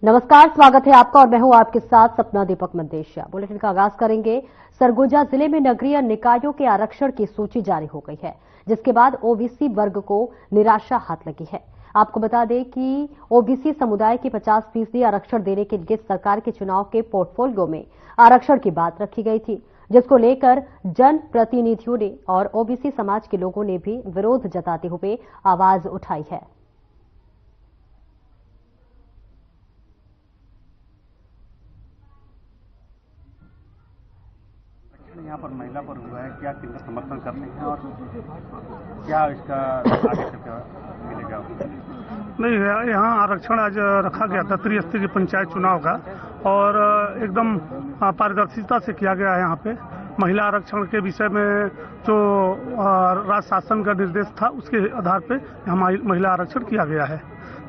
नमस्कार, स्वागत है आपका और मैं हूं आपके साथ सपना दीपक मंदेशिया। बुलेटिन का आगाज करेंगे। सरगुजा जिले में नगरीय निकायों के आरक्षण की सूची जारी हो गई है, जिसके बाद ओबीसी वर्ग को निराशा हाथ लगी है। आपको बता दें कि ओबीसी समुदाय के 50% आरक्षण देने के लिए सरकार के चुनाव के पोर्टफोलियो में आरक्षण की बात रखी गई थी, जिसको लेकर जनप्रतिनिधियों ने और ओबीसी समाज के लोगों ने भी विरोध जताते हुए आवाज उठाई है। यहाँ पर महिला पर हुआ है, क्या कितना समर्थन करते हैं और क्या इसका आगे चलकर मिलेगा? नहीं, यहाँ आरक्षण आज रखा गया था त्रिस्तरीय पंचायत चुनाव का और एकदम पारदर्शिता से किया गया है। यहाँ पे महिला आरक्षण के विषय में जो राज्य शासन का निर्देश था उसके आधार पे यहाँ महिला आरक्षण किया गया है।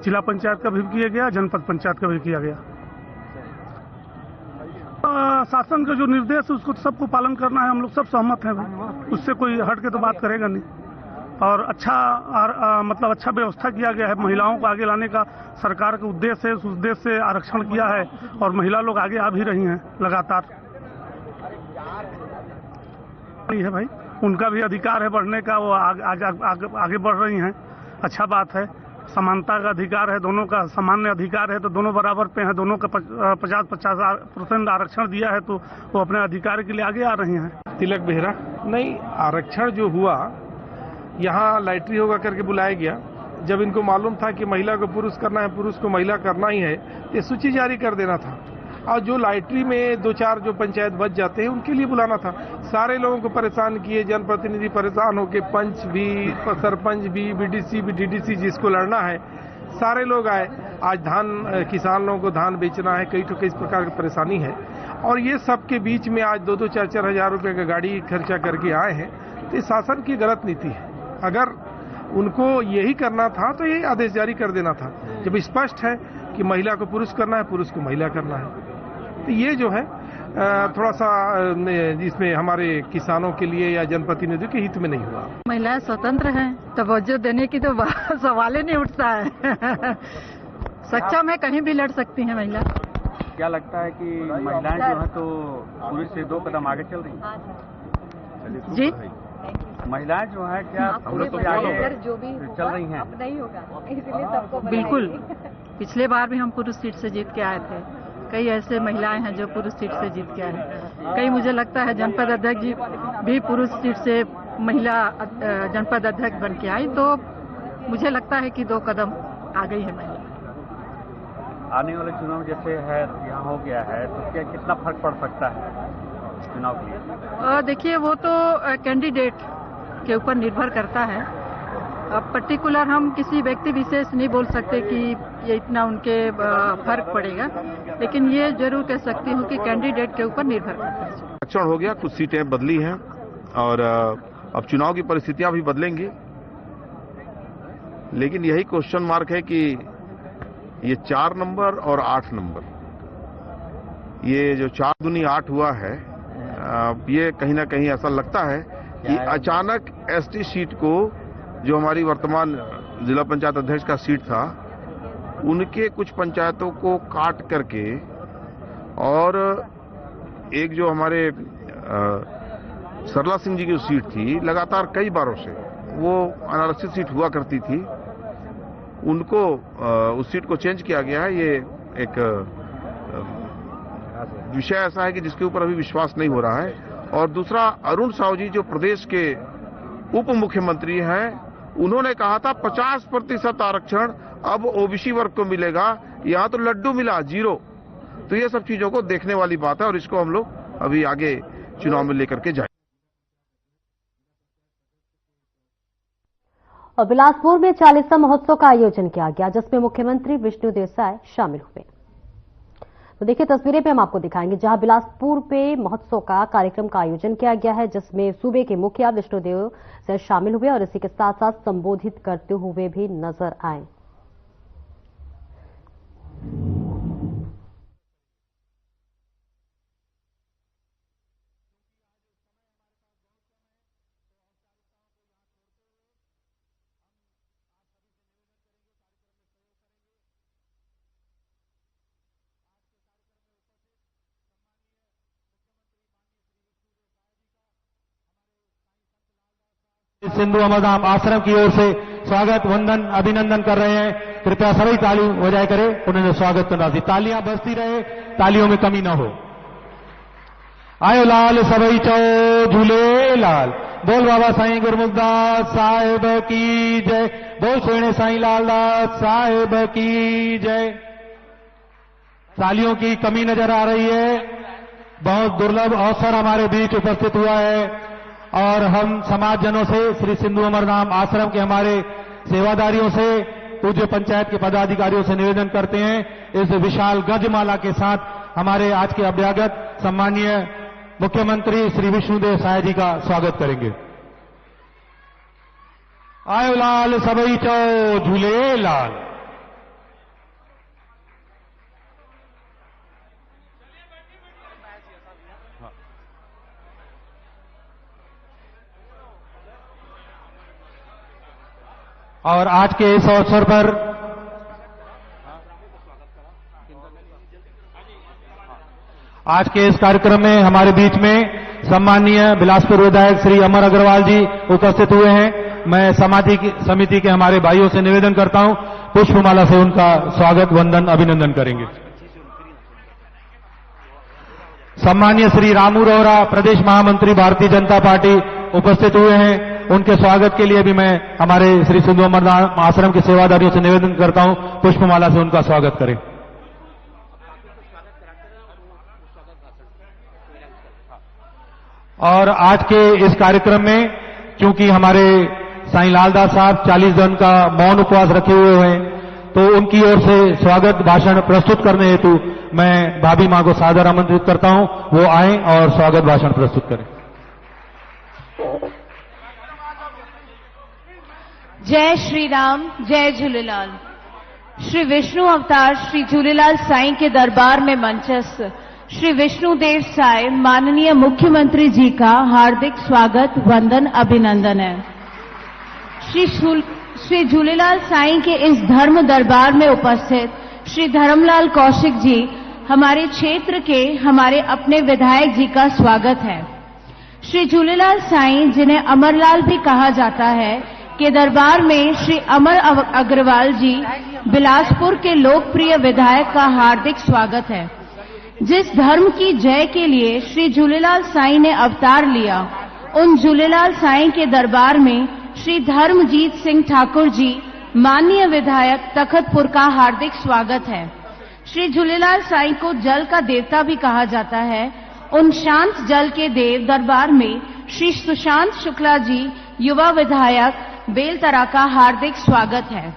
जिला पंचायत का भी किया गया, जनपद पंचायत का भी किया गया। शासन का जो निर्देश है उसको सबको पालन करना है, हम लोग सब सहमत हैं, उससे कोई हट के तो बात करेगा नहीं। और मतलब अच्छा व्यवस्था किया गया है। महिलाओं को आगे लाने का सरकार का उद्देश्य है, उस उद्देश्य से आरक्षण किया है और महिला लोग आगे आ भी रही हैं लगातार। है भाई, उनका भी अधिकार है बढ़ने का, वो आगे बढ़ रही हैं, अच्छा बात है। समानता का अधिकार है, दोनों का सामान्य अधिकार है, तो दोनों बराबर पे हैं। दोनों का 50% आरक्षण दिया है तो वो अपने अधिकार के लिए आगे आ रही हैं। तिलक बेहरा नहीं, आरक्षण जो हुआ यहाँ लॉटरी होगा करके बुलाया गया। जब इनको मालूम था कि महिला को पुरुष करना है, पुरुष को महिला करना ही है, ये सूची जारी कर देना था। और जो लॉटरी में 2-4 जो पंचायत बच जाते हैं उनके लिए बुलाना था। सारे लोगों को परेशान किए, जनप्रतिनिधि परेशान होके, पंच भी, सरपंच भी, बीडीसी भी, डीडीसी जिसको लड़ना है, सारे लोग आए। आज किसान लोगों को धान बेचना है, कई इस प्रकार की परेशानी है। और ये सबके बीच में आज 2-2, 4-4 हजार रुपये का गाड़ी खर्चा करके आए हैं, तो ये शासन की गलत नीति है। अगर उनको यही करना था तो ये आदेश जारी कर देना था। जब स्पष्ट है कि महिला को पुरुष करना है, पुरुष को महिला करना है, तो ये जो है थोड़ा सा इसमें हमारे किसानों के लिए या जनप्रतिनिधियों के हित में नहीं हुआ। महिलाएं स्वतंत्र हैं, तवज्जो देने की तो सवाल ही नहीं उठता है। सच्चा में कहीं भी लड़ सकती हैं महिला। क्या लगता है कि महिलाएं जो है तो पुरुष से 2 कदम आगे चल रही हैं? जी, महिलाएं जो है क्या पुरुष से आगे जो भी चल रही हैं? अब नहीं होगा, इसलिए सबको बिल्कुल। पिछले बार भी हम पुरुष सीट से जीत के आए थे। कई ऐसे महिलाएं हैं जो पुरुष सीट से जीत के आए। कई मुझे लगता है जनपद अध्यक्ष जी भी पुरुष सीट से महिला जनपद अध्यक्ष बन के आई, तो मुझे लगता है कि 2 कदम आ गई है महिला। आने वाले चुनाव जैसे है यहाँ हो गया है, तो क्या कितना फर्क पड़ सकता है चुनाव के लिए? देखिए, वो तो कैंडिडेट के ऊपर निर्भर करता है। अब पर्टिकुलर हम किसी व्यक्ति विशेष नहीं बोल सकते कि ये इतना उनके फर्क पड़ेगा, लेकिन ये जरूर कह सकती हूँ कि कैंडिडेट के ऊपर निर्भर करता है। आरक्षण हो गया, कुछ सीटें बदली हैं और अब चुनाव की परिस्थितियां भी बदलेंगी, लेकिन यही क्वेश्चन मार्क है कि ये 4 नंबर और 8 नंबर, ये जो 4 दूनी 8 हुआ है, ये कहीं ना कहीं ऐसा लगता है कि अचानक एसटी सीट को, जो हमारी वर्तमान जिला पंचायत अध्यक्ष का सीट था, उनके कुछ पंचायतों को काट करके और एक जो हमारे सरला सिंह जी की सीट थी, लगातार कई बारों से वो अनारक्षित सीट हुआ करती थी, उनको उस सीट को चेंज किया गया है। ये एक विषय ऐसा है कि जिसके ऊपर अभी विश्वास नहीं हो रहा है। और दूसरा, अरुण साहू जी जो प्रदेश के उप मुख्यमंत्री हैं, उन्होंने कहा था 50% आरक्षण अब ओबीसी वर्ग को मिलेगा, यहाँ तो लड्डू मिला 0। तो ये सब चीजों को देखने वाली बात है और इसको हम लोग अभी आगे चुनाव में लेकर के जाएंगे। और बिलासपुर में 40वां महोत्सव का आयोजन किया गया, जिसमें मुख्यमंत्री विष्णुदेव साय शामिल हुए। तो देखिए, तस्वीरें पे हम आपको दिखाएंगे, जहां बिलासपुर पे महोत्सव का कार्यक्रम का आयोजन किया गया है, जिसमें सूबे के मुखिया विष्णुदेव साय शामिल हुए और इसी के साथ साथ संबोधित करते हुए भी नजर आए। सिंधु अमरधाम आश्रम की ओर से स्वागत वंदन अभिनंदन कर रहे हैं। कृपया सभी ताली बजाय करें, उन्हें स्वागत करना थी। तालियां बजती रहे, तालियों में कमी न हो। आयो लाल सबई चो झूले लाल, बोल बाबा साईं गुरमुखदास साहिब की जय, बोल सोने साईं लालदास साहिब की जय। तालियों की कमी नजर आ रही है। बहुत दुर्लभ अवसर हमारे बीच उपस्थित हुआ है और हम समाजजनों से, श्री सिंधु अमरधाम आश्रम के हमारे सेवादारियों से, पूज्य पंचायत के पदाधिकारियों से निवेदन करते हैं इस विशाल गजमाला के साथ हमारे आज के अभ्यागत सम्मानीय मुख्यमंत्री श्री विष्णुदेव साय जी का स्वागत करेंगे। आयो लाल सबई चो झूले लाल। और आज के इस अवसर पर आज के इस कार्यक्रम में हमारे बीच में सम्मानीय बिलासपुर विधायक श्री अमर अग्रवाल जी उपस्थित हुए हैं। मैं सामाजिक समिति के हमारे भाइयों से निवेदन करता हूं, पुष्पमाला से उनका स्वागत वंदन अभिनंदन करेंगे। सम्मानीय श्री रामू रोहरा प्रदेश महामंत्री भारतीय जनता पार्टी उपस्थित हुए हैं। उनके स्वागत के लिए भी मैं हमारे श्री सिंधु अमरधाम आश्रम के सेवादारियों से निवेदन करता हूं, पुष्पमाला से उनका स्वागत करें। और आज के इस कार्यक्रम में चूंकि हमारे साईं लालदास साहब 40 दिन का मौन उपवास रखे हुए हैं, तो उनकी ओर से स्वागत भाषण प्रस्तुत करने हेतु मैं भाभी मां को सादर आमंत्रित करता हूं, वो आए और स्वागत भाषण प्रस्तुत करें। जय श्री राम, जय झूलेलाल। श्री विष्णु अवतार श्री झूलेलाल साईं के दरबार में मंचस्थ श्री विष्णुदेव साय माननीय मुख्यमंत्री जी का हार्दिक स्वागत वंदन अभिनंदन है। श्री झूलेलाल साईं के इस धर्म दरबार में उपस्थित श्री धर्मलाल कौशिक जी हमारे क्षेत्र के हमारे अपने विधायक जी का स्वागत है। श्री झूलेलाल साईं, जिन्हें अमरलाल भी कहा जाता है, के दरबार में श्री अमर अग्रवाल जी बिलासपुर के लोकप्रिय विधायक का हार्दिक स्वागत है। जिस धर्म की जय के लिए श्री झूलेलाल साईं ने अवतार लिया, उन झूलेलाल साईं के दरबार में श्री धर्मजीत सिंह ठाकुर जी माननीय विधायक तखतपुर का हार्दिक स्वागत है। श्री झूलेलाल साईं को जल का देवता भी कहा जाता है। उन शांत जल के देव दरबार में श्री सुशांत शुक्ला जी युवा विधायक बेलतरा का हार्दिक स्वागत है।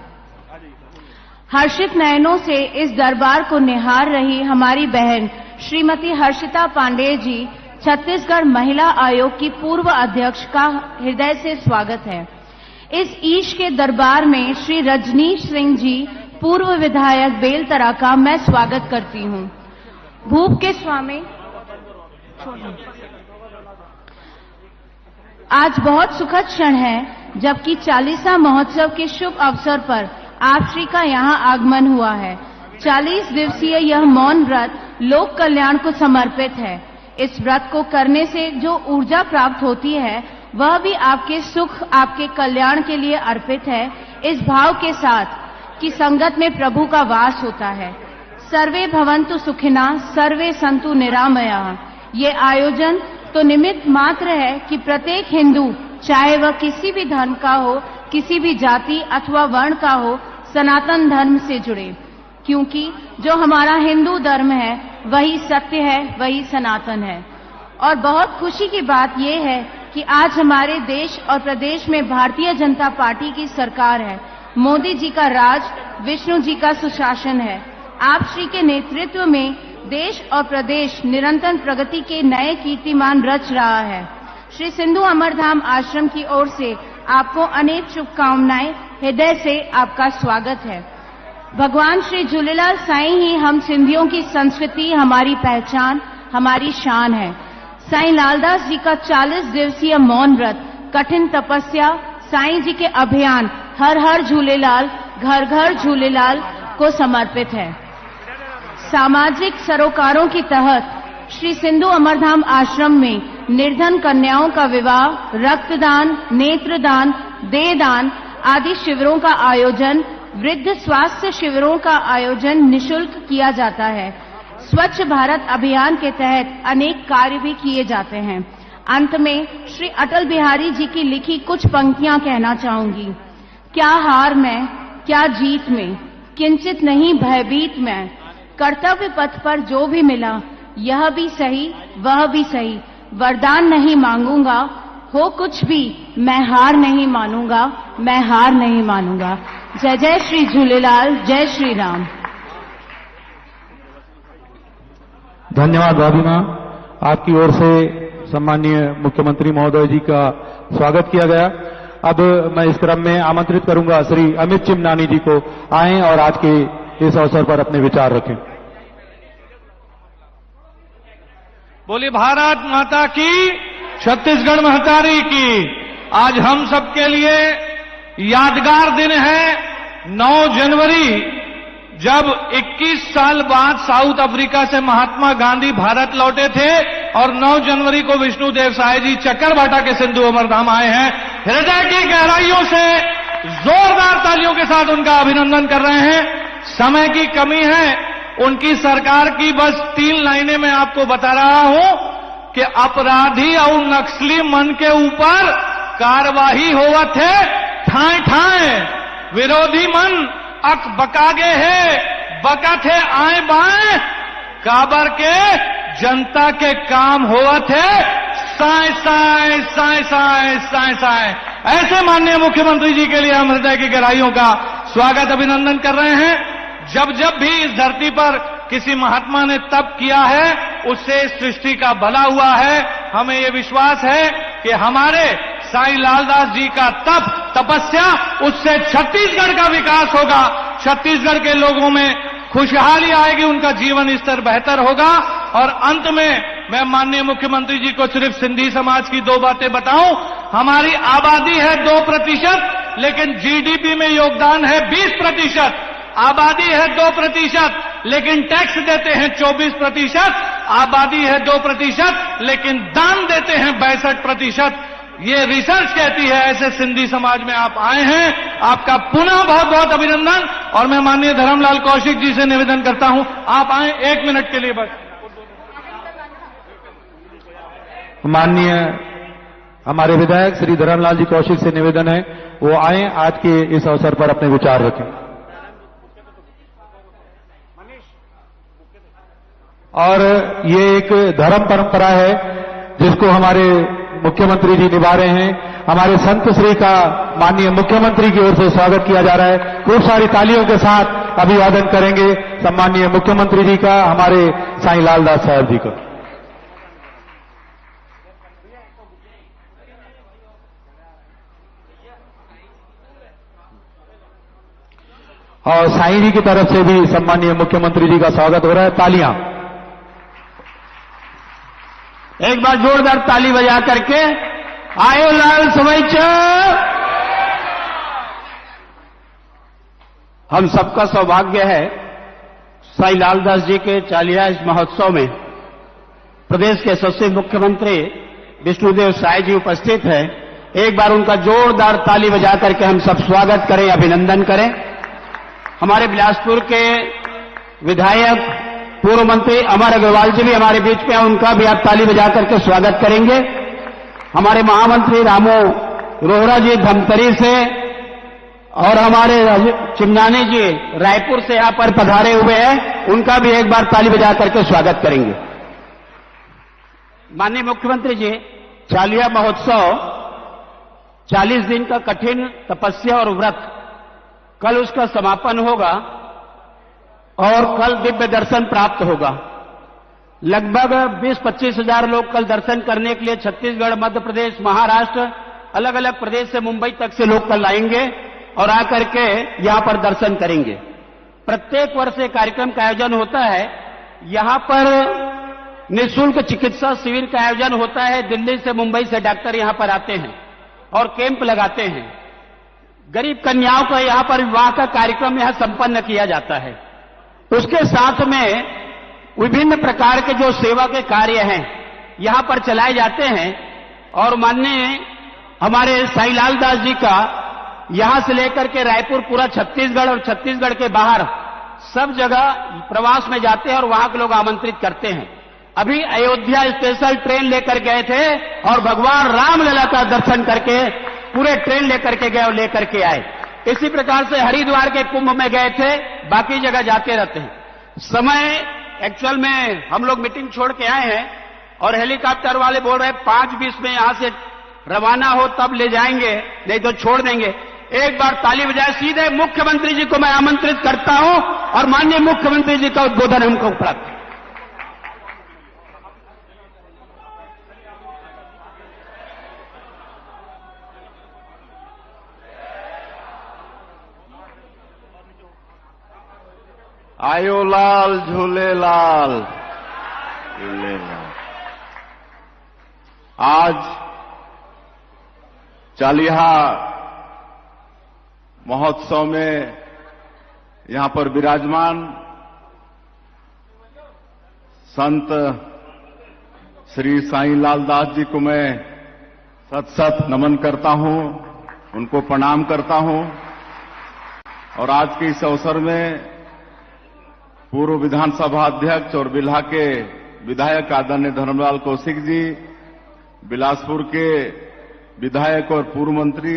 हर्षित नयनों से इस दरबार को निहार रही हमारी बहन श्रीमती हर्षिता पांडेय जी, छत्तीसगढ़ महिला आयोग की पूर्व अध्यक्ष का हृदय से स्वागत है। इस ईश के दरबार में श्री रजनीश सिंह जी, पूर्व विधायक बेलतरा का मैं स्वागत करती हूँ। भूप के स्वामी, आज बहुत सुखद क्षण है जबकि 40वां महोत्सव के शुभ अवसर पर आप श्री का यहाँ आगमन हुआ है। 40 दिवसीय यह मौन व्रत लोक कल्याण को समर्पित है। इस व्रत को करने से जो ऊर्जा प्राप्त होती है वह भी आपके सुख, आपके कल्याण के लिए अर्पित है, इस भाव के साथ कि संगत में प्रभु का वास होता है। सर्वे भवन्तु सुखिना, सर्वे सन्तु निरामया। ये आयोजन तो निमित्त मात्र है कि प्रत्येक हिंदू, चाहे वह किसी भी धर्म का हो, किसी भी जाति अथवा वर्ण का हो, सनातन धर्म से जुड़े, क्योंकि जो हमारा हिंदू धर्म है वही सत्य है, वही सनातन है। और बहुत खुशी की बात यह है कि आज हमारे देश और प्रदेश में भारतीय जनता पार्टी की सरकार है। मोदी जी का राज, विष्णु जी का सुशासन है। आप श्री के नेतृत्व में देश और प्रदेश निरंतर प्रगति के नए कीर्तिमान रच रहा है। श्री सिंधु अमरधाम आश्रम की ओर से आपको अनेक शुभकामनाएं, हृदय से आपका स्वागत है। भगवान श्री झूलेलाल साईं ही हम सिंधियों की संस्कृति, हमारी पहचान, हमारी शान है। साईं लालदास जी का 40 दिवसीय मौन व्रत, कठिन तपस्या, साईं जी के अभियान हर हर झूलेलाल, घर घर झूलेलाल को समर्पित है। सामाजिक सरोकारों के तहत श्री सिंधु अमरधाम आश्रम में निर्धन कन्याओं का विवाह, रक्तदान, नेत्रदान, देहदान आदि शिविरों का आयोजन, वृद्ध स्वास्थ्य शिविरों का आयोजन निःशुल्क किया जाता है। स्वच्छ भारत अभियान के तहत अनेक कार्य भी किए जाते हैं। अंत में श्री अटल बिहारी जी की लिखी कुछ पंक्तियां कहना चाहूंगी। क्या हार में, क्या जीत में, किंचित नहीं भयभीत में, कर्तव्य पथ पर जो भी मिला यह भी सही वह भी सही, वरदान नहीं मांगूंगा, हो कुछ भी मैं हार नहीं मानूंगा, मैं हार नहीं मानूंगा। जय जय श्री झूलेलाल, जय श्री राम। धन्यवाद भाभी मां। आपकी ओर से सम्माननीय मुख्यमंत्री महोदय जी का स्वागत किया गया। अब मैं इस क्रम में आमंत्रित करूंगा श्री अमित चिमनानी जी को, आएं और आज के इस अवसर पर अपने विचार रखें। बोली भारत माता की, छत्तीसगढ़ महतारी की। आज हम सबके लिए यादगार दिन है 9 जनवरी, जब 21 साल बाद साउथ अफ्रीका से महात्मा गांधी भारत लौटे थे और 9 जनवरी को विष्णुदेव साय जी चक्करभाटा के सिंधु अमरधाम आए हैं। हृदय की गहराइयों से जोरदार तालियों के साथ उनका अभिनंदन कर रहे हैं। समय की कमी है, उनकी सरकार की बस 3 लाइनें मैं आपको बता रहा हूं कि अपराधी और नक्सली मन के ऊपर कार्यवाही होवत है ठाए ठाए, विरोधी मन अक बकागे है, बकत है आए बाएं, काबर के जनता के काम होवत है साए साए साए साए साए साए। ऐसे माननीय मुख्यमंत्री जी के लिए हम हृदय की गहराइयों का स्वागत अभिनंदन कर रहे हैं। जब जब भी इस धरती पर किसी महात्मा ने तप किया है उससे सृष्टि का भला हुआ है। हमें ये विश्वास है कि हमारे साईं लालदास जी का तप, तपस्या, उससे छत्तीसगढ़ का विकास होगा, छत्तीसगढ़ के लोगों में खुशहाली आएगी, उनका जीवन स्तर बेहतर होगा। और अंत में मैं माननीय मुख्यमंत्री जी को सिर्फ सिंधी समाज की 2 बातें बताऊं। हमारी आबादी है 2%, लेकिन जीडीपी में योगदान है 20%। आबादी है 2%, लेकिन टैक्स देते हैं 24%। आबादी है 2%, लेकिन दान देते हैं 62%। ये रिसर्च कहती है। ऐसे सिंधी समाज में आप आए हैं, आपका पुनः बहुत बहुत अभिनंदन। और मैं माननीय धर्मलाल कौशिक जी से निवेदन करता हूं, आप आए 1 मिनट के लिए बस। माननीय हमारे विधायक श्री धर्मलाल जी कौशिक से निवेदन है वो आए, आज के इस अवसर पर अपने विचार रखें। और ये एक धर्म परंपरा है जिसको हमारे मुख्यमंत्री जी निभा रहे हैं। हमारे संत श्री का माननीय मुख्यमंत्री की ओर से स्वागत किया जा रहा है। खूब सारी तालियों के साथ अभिवादन करेंगे सम्माननीय मुख्यमंत्री जी का, हमारे साईं लालदास साहब जी का। और साईं जी की तरफ से भी सम्माननीय मुख्यमंत्री जी का स्वागत हो रहा है। तालियां एक बार जोरदार ताली बजा करके आयो लाल सवैच। हम सबका सौभाग्य है साईं लालदास जी के 40 महोत्सव में प्रदेश के यशस्वी मुख्यमंत्री विष्णुदेव साय जी उपस्थित हैं। एक बार उनका जोरदार ताली बजा करके हम सब स्वागत करें, अभिनंदन करें। हमारे बिलासपुर के विधायक पूर्व मंत्री अमर अग्रवाल जी भी हमारे बीच में हैं, उनका भी आप ताली बजा करके स्वागत करेंगे। हमारे महामंत्री रामू रोहरा जी धमतरी से और हमारे चिमनानी जी रायपुर से यहां पर पधारे हुए हैं, उनका भी एक बार ताली बजा करके स्वागत करेंगे। माननीय मुख्यमंत्री जी, चालिया महोत्सव 40 दिन का कठिन तपस्या और व्रत, कल उसका समापन होगा और कल दिव्य दर्शन प्राप्त होगा। लगभग 20-25 हजार लोग कल दर्शन करने के लिए छत्तीसगढ़, मध्य प्रदेश, महाराष्ट्र, अलग अलग प्रदेश से मुंबई तक से लोग कल आएंगे और आकर के यहां पर दर्शन करेंगे। प्रत्येक वर्ष एक कार्यक्रम का आयोजन होता है। यहां पर निःशुल्क चिकित्सा शिविर का आयोजन होता है। दिल्ली से, मुंबई से डॉक्टर यहां पर आते हैं और कैंप लगाते हैं। गरीब कन्याओं का यहां पर विवाह का कार्यक्रम यहां संपन्न किया जाता है। उसके साथ में विभिन्न प्रकार के जो सेवा के कार्य हैं, यहां पर चलाए जाते हैं। और माननीय हमारे साईलाल दास जी का यहां से लेकर के रायपुर पूरा छत्तीसगढ़ और छत्तीसगढ़ के बाहर सब जगह प्रवास में जाते हैं और वहां के लोग आमंत्रित करते हैं। अभी अयोध्या स्पेशल ट्रेन लेकर गए थे और भगवान रामलला का दर्शन करके पूरे ट्रेन लेकर के गए और लेकर के आए। इसी प्रकार से हरिद्वार के कुंभ में गए थे, बाकी जगह जाते रहते हैं। समय एक्चुअल में हम लोग मीटिंग छोड़ के आए हैं और हेलीकॉप्टर वाले बोल रहे 5:20 में यहां से रवाना हो तब ले जाएंगे, नहीं तो छोड़ देंगे। एक बार ताली बजाए, सीधे मुख्यमंत्री जी को मैं आमंत्रित करता हूं और माननीय मुख्यमंत्री जी का उद्बोधन हमको प्राप्त। आयो लाल झूलेलाल। आज चालीहा महोत्सव में यहां पर विराजमान संत श्री साईलाल दास जी को मैं सत सत नमन करता हूं, उनको प्रणाम करता हूं। और आज के इस अवसर में पूर्व विधानसभा अध्यक्ष और बिल्हा के विधायक आदरणीय धर्मलाल कौशिक जी, बिलासपुर के विधायक और पूर्व मंत्री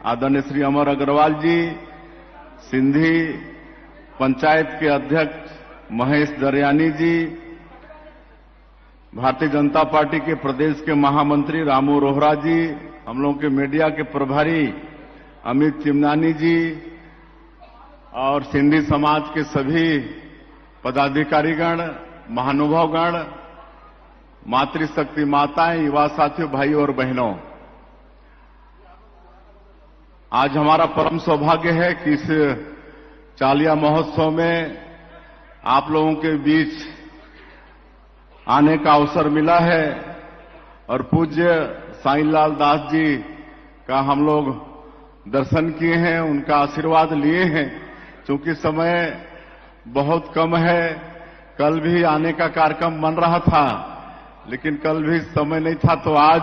आदरणीय श्री अमर अग्रवाल जी, सिंधी पंचायत के अध्यक्ष महेश दरयानी जी, भारतीय जनता पार्टी के प्रदेश के महामंत्री रामू रोहरा जी, हम लोगों के मीडिया के प्रभारी अमित चिमनानी जी और सिंधी समाज के सभी पदाधिकारीगण, महानुभावगण, मातृशक्ति माताएं, युवा साथियों, भाई और बहनों, आज हमारा परम सौभाग्य है कि इस चालिया महोत्सव में आप लोगों के बीच आने का अवसर मिला है और पूज्य साईलाल दास जी का हम लोग दर्शन किए हैं, उनका आशीर्वाद लिए हैं। क्योंकि समय बहुत कम है, कल भी आने का कार्यक्रम बन रहा था लेकिन कल भी समय नहीं था, तो आज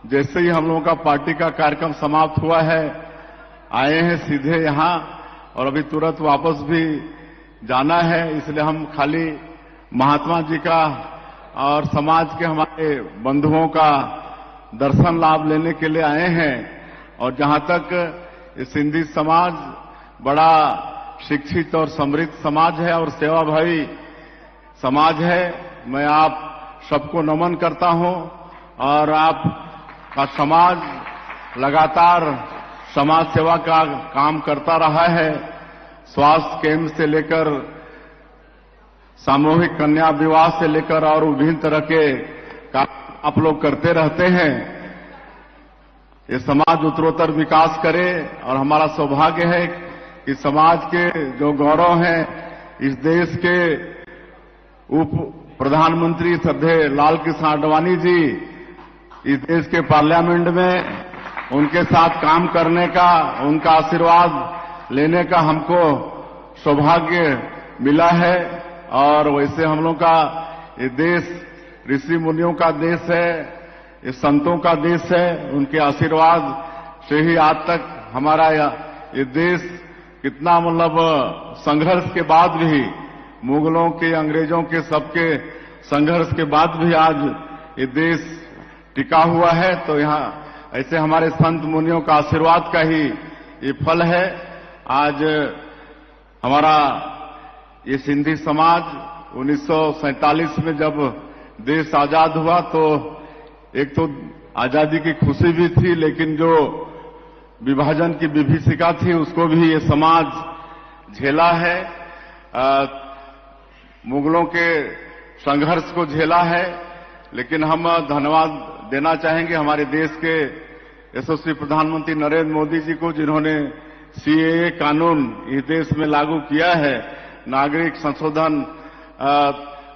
जैसे ही हम लोगों का पार्टी का कार्यक्रम समाप्त हुआ है आए हैं सीधे यहां और अभी तुरंत वापस भी जाना है। इसलिए हम खाली महात्मा जी का और समाज के हमारे बंधुओं का दर्शन लाभ लेने के लिए आए हैं। और जहां तक ये सिंधी समाज बड़ा शिक्षित और समृद्ध समाज है और सेवाभावी समाज है, मैं आप सबको नमन करता हूं। और आपका समाज लगातार समाज सेवा का काम करता रहा है। स्वास्थ्य केंद्र से लेकर सामूहिक कन्या विवाह से लेकर और विभिन्न तरह के काम आप लोग करते रहते हैं। ये समाज उत्तरोत्तर विकास करे और हमारा सौभाग्य है कि समाज के जो गौरव हैं, इस देश के उप प्रधानमंत्री श्रद्धेय लाल कृष्ण आडवाणी जी इस देश के पार्लियामेंट में उनके साथ काम करने का, उनका आशीर्वाद लेने का हमको सौभाग्य मिला है। और वैसे हम लोग का ये देश ऋषि मुनियों का देश है, ये संतों का देश है। उनके आशीर्वाद से ही आज तक हमारा ये देश कितना मतलब संघर्ष के बाद भी, मुगलों के, अंग्रेजों के सबके संघर्ष के बाद भी आज ये देश टिका हुआ है। तो यहाँ ऐसे हमारे संत मुनियों का आशीर्वाद का ही ये फल है। आज हमारा ये सिंधी समाज 1947 में जब देश आजाद हुआ तो एक तो आजादी की खुशी भी थी, लेकिन जो विभाजन की विभीषिका थी उसको भी ये समाज झेला है। मुगलों के संघर्ष को झेला है। लेकिन हम धन्यवाद देना चाहेंगे हमारे देश के यशस्वी प्रधानमंत्री नरेंद्र मोदी जी को, जिन्होंने सीएए कानून इस देश में लागू किया है, नागरिक संशोधन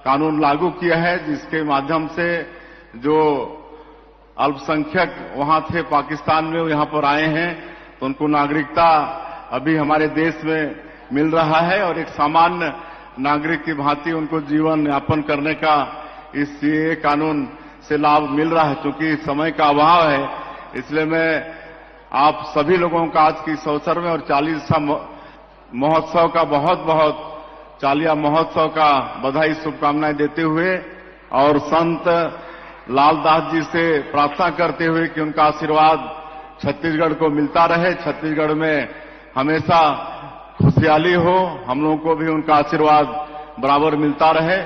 कानून लागू किया है, जिसके माध्यम से जो अल्पसंख्यक वहां थे पाकिस्तान में, वो यहां पर आए हैं तो उनको नागरिकता अभी हमारे देश में मिल रहा है और एक सामान्य नागरिक की भांति उनको जीवन यापन करने का इस सीएए कानून से लाभ मिल रहा है। चूंकि समय का अभाव है, इसलिए मैं आप सभी लोगों का आज की इस अवसर में और 40वां महोत्सव का बहुत बहुत चालिया महोत्सव का बधाई शुभकामनाएं देते हुए और संत लालदास जी से प्रार्थना करते हुए कि उनका आशीर्वाद छत्तीसगढ़ को मिलता रहे, छत्तीसगढ़ में हमेशा खुशहाली हो, हम लोगों को भी उनका आशीर्वाद बराबर मिलता रहे।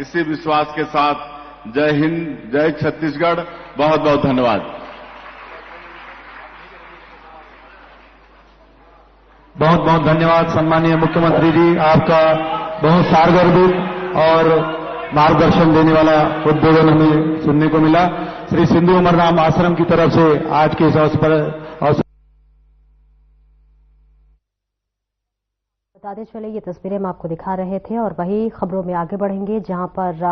इसी विश्वास के साथ जय हिंद, जय छत्तीसगढ़, बहुत बहुत धन्यवाद। बहुत बहुत धन्यवाद सम्मानीय मुख्यमंत्री जी, आपका बहुत सारगर्भित और मार्गदर्शन देने वाला उद्बोधन हमें सुनने को मिला। श्री सिंधु अमरनाम आश्रम की तरफ से आज के इस अवसर पर बताते चले ये तस्वीरें हम आपको दिखा रहे थे और वही खबरों में आगे बढ़ेंगे, जहां पर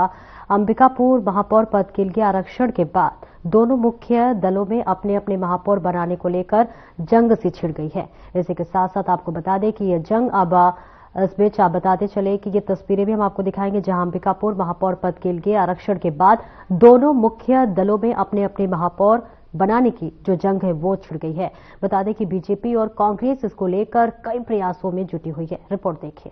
अंबिकापुर महापौर पद के लिए आरक्षण के बाद दोनों मुख्य दलों में अपने अपने महापौर बनाने को लेकर जंग सी छिड़ गई है। इसी के साथ साथ आपको बता दें कि यह जंग अब इस बीच आप बताते चले कि ये तस्वीरें भी हम आपको दिखाएंगे, जहां अंबिकापुर महापौर पद के लिए आरक्षण के बाद दोनों मुख्य दलों में अपने अपने महापौर बनाने की जो जंग है वो छिड़ गई है। बता दें कि बीजेपी और कांग्रेस इसको लेकर कई प्रयासों में जुटी हुई है। रिपोर्ट देखिए।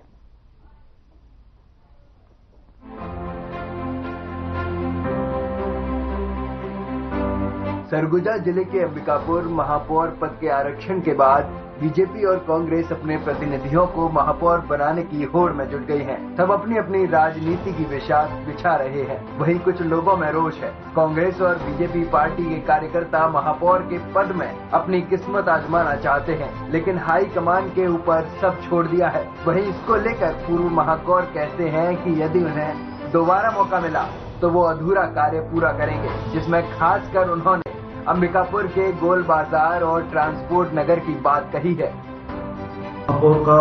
सरगुजा जिले के अंबिकापुर महापौर पद के आरक्षण के बाद बीजेपी और कांग्रेस अपने प्रतिनिधियों को महापौर बनाने की होड़ में जुट गई हैं। सब अपनी अपनी राजनीति की बिछा रहे हैं। वहीं कुछ लोगों में रोष है। कांग्रेस और बीजेपी पार्टी के कार्यकर्ता महापौर के पद में अपनी किस्मत आजमाना चाहते हैं, लेकिन हाई कमान के ऊपर सब छोड़ दिया है। वहीं इसको लेकर पूर्व महापौर कहते हैं कि यदि उन्हें दोबारा मौका मिला तो वो अधूरा कार्य पूरा करेंगे, जिसमें खासकर उन्होंने अंबिकापुर के गोल बाजार और ट्रांसपोर्ट नगर की बात कही है। महापौर का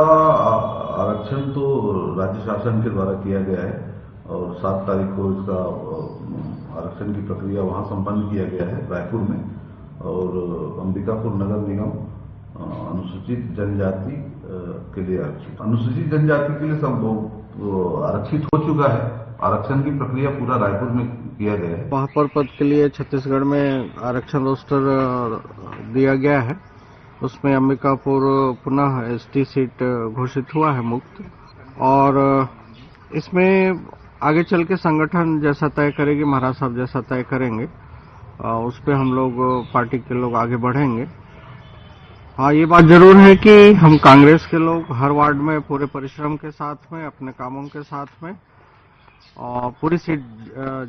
आरक्षण तो राज्य शासन के द्वारा किया गया है और 7 तारीख को इसका आरक्षण की प्रक्रिया वहां संपन्न किया गया है रायपुर में। और अंबिकापुर नगर निगम अनुसूचित जनजाति के लिए आरक्षित, अनुसूचित जनजाति के लिए आरक्षित हो चुका है। आरक्षण की प्रक्रिया पूरा रायपुर में किया गया है। महापौर पद के लिए छत्तीसगढ़ में आरक्षण रोस्टर दिया गया है। उसमें अंबिकापुर पुनः एसटी सीट घोषित हुआ है मुक्त, और इसमें आगे चल के संगठन जैसा तय करेगी, महाराज साहब जैसा तय करेंगे, उस पर हम लोग पार्टी के लोग आगे बढ़ेंगे। हाँ, ये बात जरूर है कि हम कांग्रेस के लोग हर वार्ड में पूरे परिश्रम के साथ में, अपने कामों के साथ में और पूरी सीट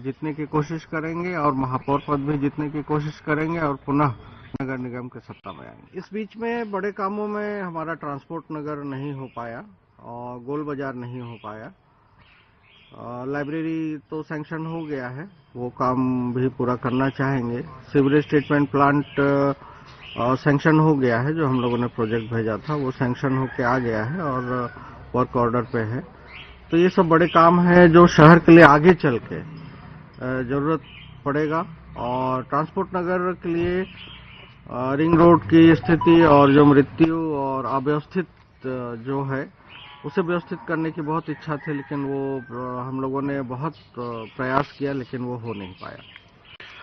जीतने की कोशिश करेंगे और महापौर पद भी जीतने की कोशिश करेंगे और पुनः नगर निगम के सत्ता में आएंगे। इस बीच में बड़े कामों में हमारा ट्रांसपोर्ट नगर नहीं हो पाया और गोल बाजार नहीं हो पाया। लाइब्रेरी तो सैंक्शन हो गया है, वो काम भी पूरा करना चाहेंगे। सीवरेज ट्रीटमेंट प्लांट सैंक्शन हो गया है, जो हम लोगों ने प्रोजेक्ट भेजा था वो सैंक्शन होके आ गया है और वर्क ऑर्डर पे है। तो ये सब बड़े काम हैं जो शहर के लिए आगे चल के जरूरत पड़ेगा। और ट्रांसपोर्ट नगर के लिए रिंग रोड की स्थिति और जो मृत्यु और अव्यवस्थित जो है उसे व्यवस्थित करने की बहुत इच्छा थी, लेकिन वो हम लोगों ने बहुत प्रयास किया, लेकिन वो हो नहीं पाया।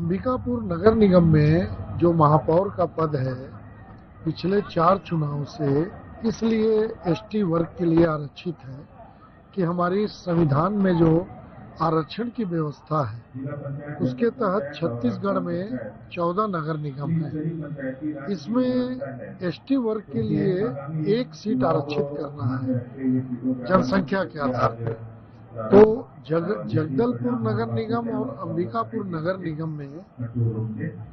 अंबिकापुर नगर निगम में जो महापौर का पद है, पिछले 4 चुनाव से इसलिए एसटी वर्ग के लिए आरक्षित है कि हमारी संविधान में जो आरक्षण की व्यवस्था है उसके तहत छत्तीसगढ़ में 14 नगर निगम है। इसमें एसटी वर्ग के लिए 1 सीट आरक्षित करना है जनसंख्या के आधार पर। तो जगदलपुर नगर निगम और अंबिकापुर नगर निगम में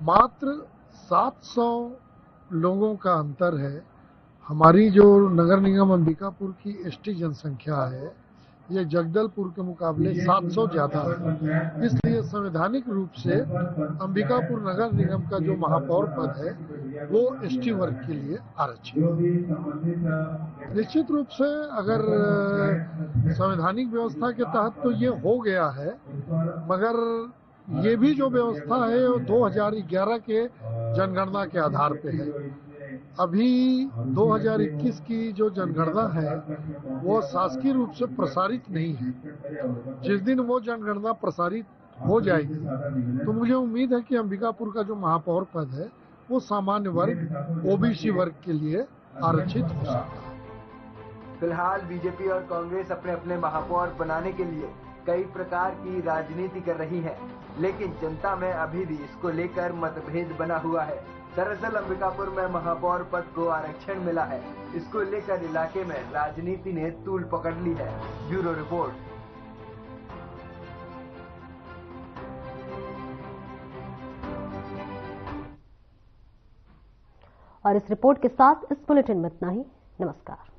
मात्र 700 लोगों का अंतर है। हमारी जो नगर निगम अंबिकापुर की एसटी जनसंख्या है ये जगदलपुर के मुकाबले 700 ज्यादा है। इसलिए संवैधानिक रूप से अंबिकापुर नगर निगम का जो महापौर पद है वो एसटी वर्ग के लिए आरक्षित है। निश्चित रूप से अगर संवैधानिक व्यवस्था के तहत तो ये हो गया है, मगर ये भी जो व्यवस्था है वो 2011 के जनगणना के आधार पे है। अभी 2021 की जो जनगणना है वो शासकीय रूप से प्रसारित नहीं है। जिस दिन वो जनगणना प्रसारित हो जाएगी तो मुझे उम्मीद है कि अंबिकापुर का जो महापौर पद है वो सामान्य वर्ग, ओबीसी वर्ग के लिए आरक्षित हो सकता है। फिलहाल बीजेपी और कांग्रेस अपने अपने महापौर बनाने के लिए कई प्रकार की राजनीति कर रही है, लेकिन जनता में अभी भी इसको लेकर मतभेद बना हुआ है। दरअसल अंबिकापुर में महापौर पद को आरक्षण मिला है, इसको लेकर इलाके में राजनीति ने तूल पकड़ ली है। Bureau report. और इस रिपोर्ट के साथ इस बुलेटिन में इतना ही। नमस्कार।